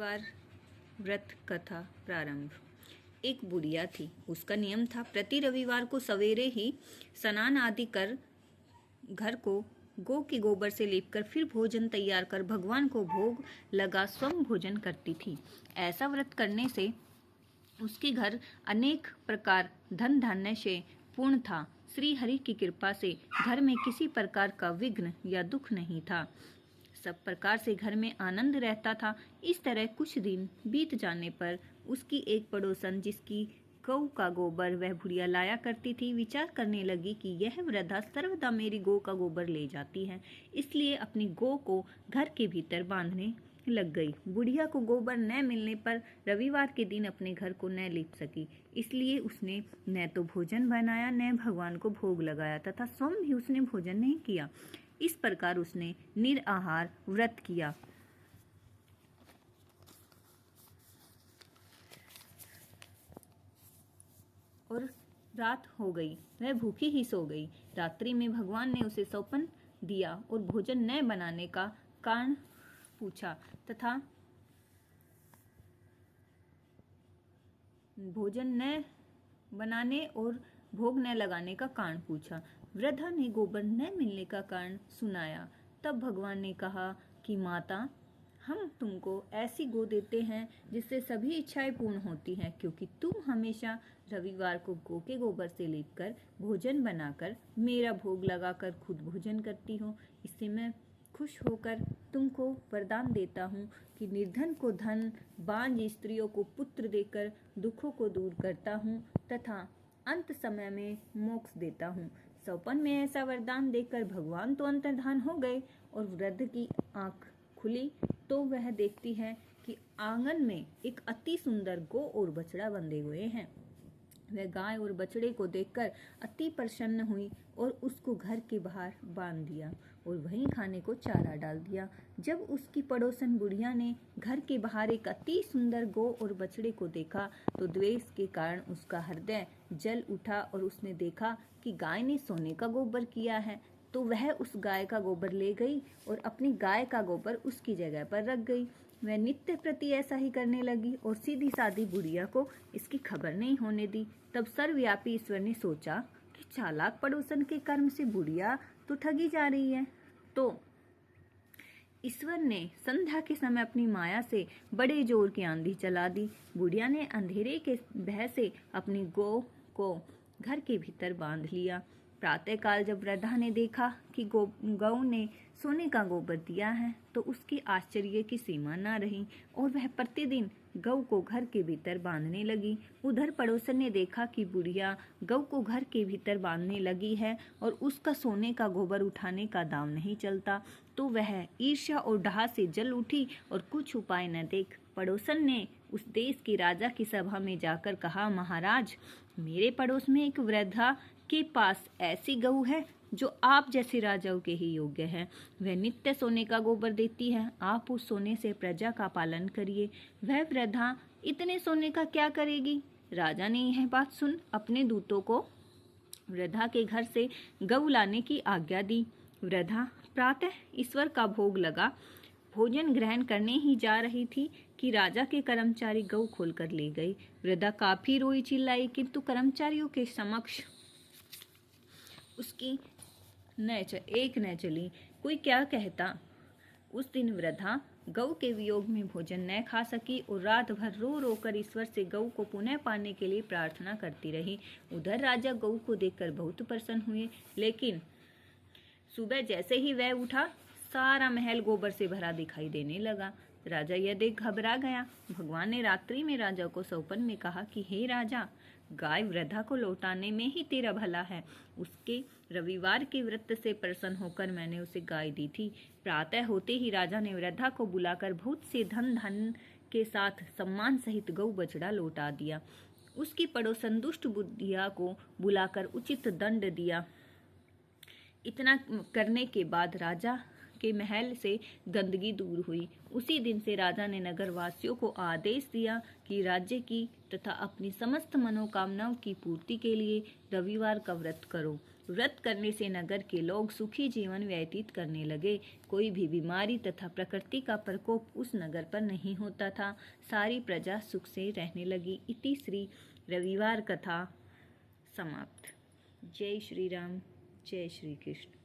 बार व्रत कथा प्रारंभ। एक बुढ़िया थी। उसका नियम था प्रति रविवार को सवेरे ही स्नान आदि कर घर को गौ के गोबर से लेपकर फिर भोजन तैयार कर भगवान को भोग लगा स्वयं भोजन करती थी। ऐसा व्रत करने से उसके घर अनेक प्रकार धन धान्य से पूर्ण था। श्री हरि की कृपा से घर में किसी प्रकार का विघ्न या दुख नहीं था। सब प्रकार से घर में आनंद रहता था। इस तरह कुछ दिन बीत जाने पर उसकी एक पड़ोसन, जिसकी गौ का गोबर वह बुढ़िया लाया करती थी, विचार करने लगी कि यह वृद्धा सर्वदा मेरी गौ का गोबर ले जाती है, इसलिए अपनी गौ को घर के भीतर बांधने लग गई। बुढ़िया को गोबर न मिलने पर रविवार के दिन अपने घर को न लीप सकी, इसलिए उसने न तो भोजन बनाया न भगवान को भोग लगाया तथा स्वयं भी उसने भोजन नहीं किया। इस प्रकार उसने निराहार व्रत किया और रात हो गई। वह भूखी ही सो गई। रात्रि में भगवान ने उसे सौंपन दिया और भोजन न बनाने का कारण पूछा तथा भोजन न बनाने और भोग न लगाने का कारण पूछा। वृद्धा ने गोबर न मिलने का कारण सुनाया। तब भगवान ने कहा कि माता, हम तुमको ऐसी गौ देते हैं जिससे सभी इच्छाएं पूर्ण होती हैं, क्योंकि तुम हमेशा रविवार को गौ के गोबर से लेपकर भोजन बनाकर मेरा भोग लगाकर खुद भोजन करती हो। इससे मैं खुश होकर तुमको वरदान देता हूँ कि निर्धन को धन, बांझ स्त्रियों को पुत्र देकर दुखों को दूर करता हूँ तथा अंत समय में मोक्ष देता हूँ। सौपन में ऐसा वरदान देकर भगवान तो अंतर्धान हो गए और वृद्ध की आंख खुली तो वह देखती है कि आंगन में एक अति सुंदर गौ और बछड़ा बंधे हुए हैं। वह गाय और बछड़े को देखकर अति प्रसन्न हुई और उसको घर के बाहर बांध दिया और वहीं खाने को चारा डाल दिया। जब उसकी पड़ोसन बुढ़िया ने घर के बाहर एक अति सुंदर गौ और बछड़े को देखा तो द्वेष के कारण उसका हृदय जल उठा और उसने देखा कि गाय ने सोने का गोबर किया है, तो वह उस गाय का गोबर ले गई और अपनी गाय का गोबर उसकी जगह पर रख गई। वह नित्य प्रति ऐसा ही करने लगी और सीधी सादी बुढ़िया को इसकी खबर नहीं होने दी। तब सर्वव्यापी ईश्वर ने सोचा कि चालाक पड़ोसन के कर्म से बुढ़िया तो ठगी जा रही है, तो ईश्वर ने संध्या के समय अपनी माया से बड़े जोर की आंधी चला दी। बुढ़िया ने अंधेरे के भय से अपनी गौ को घर के भीतर बांध लिया। प्रातःकाल जब वृद्धा ने देखा कि गौ ने सोने का गोबर दिया है तो उसके आश्चर्य की सीमा न रही और वह प्रतिदिन गौ को घर के भीतर बांधने लगी। उधर पड़ोसन ने देखा कि बुढ़िया गौ को घर के भीतर बांधने लगी है और उसका सोने का गोबर उठाने का दाव नहीं चलता, तो वह ईर्ष्या और डाह से जल उठी और कुछ उपाय न देख पड़ोसन ने उस देश के राजा की सभा में जाकर कहा, महाराज, मेरे पड़ोस में एक वृद्धा के पास ऐसी गऊ है जो आप जैसे राजाओं के ही योग्य है। वह नित्य सोने का गोबर देती है। आप उस सोने से प्रजा का पालन करिए। वह वृद्धा इतने सोने का क्या करेगी? राजा ने यह बात सुन अपने दूतों को वृद्धा के घर से गऊ लाने की आज्ञा दी। वृद्धा प्रातः ईश्वर का भोग लगा भोजन ग्रहण करने ही जा रही थी कि राजा के कर्मचारी गऊ खोलकर ले गई। वृद्धा काफी रोई चिल्लाई, किंतु कर्मचारियों के समक्ष उसकी एक न चली। कोई क्या कहता। उस दिन वृद्धा गऊ के वियोग में भोजन न खा सकी और रात भर रो रो कर ईश्वर से गऊ को पुनः पाने के लिए प्रार्थना करती रही। उधर राजा गऊ को देखकर बहुत प्रसन्न हुए, लेकिन सुबह जैसे ही वह उठा सारा महल गोबर से भरा दिखाई देने लगा। राजा यह देख घबरा गया। भगवान ने रात्रि में राजा को सौपन में कहा कि हे राजा, गाय वृद्धा को लौटाने में ही तेरा भला है। उसके रविवार के व्रत से प्रसन्न होकर मैंने उसे गाय दी थी। प्रातः होते ही राजा ने वृद्धा को बुलाकर बहुत से धन के साथ सम्मान सहित गौ बछड़ा लौटा दिया। उसकी पड़ोसन दुष्ट बुढ़िया को बुलाकर उचित दंड दिया। इतना करने के बाद राजा के महल से गंदगी दूर हुई। उसी दिन से राजा ने नगरवासियों को आदेश दिया कि राज्य की तथा अपनी समस्त मनोकामनाओं की पूर्ति के लिए रविवार का व्रत करो। व्रत करने से नगर के लोग सुखी जीवन व्यतीत करने लगे। कोई भी बीमारी तथा प्रकृति का प्रकोप उस नगर पर नहीं होता था। सारी प्रजा सुख से रहने लगी। इति श्री रविवार कथा समाप्त। जय श्री राम, जय श्री कृष्ण।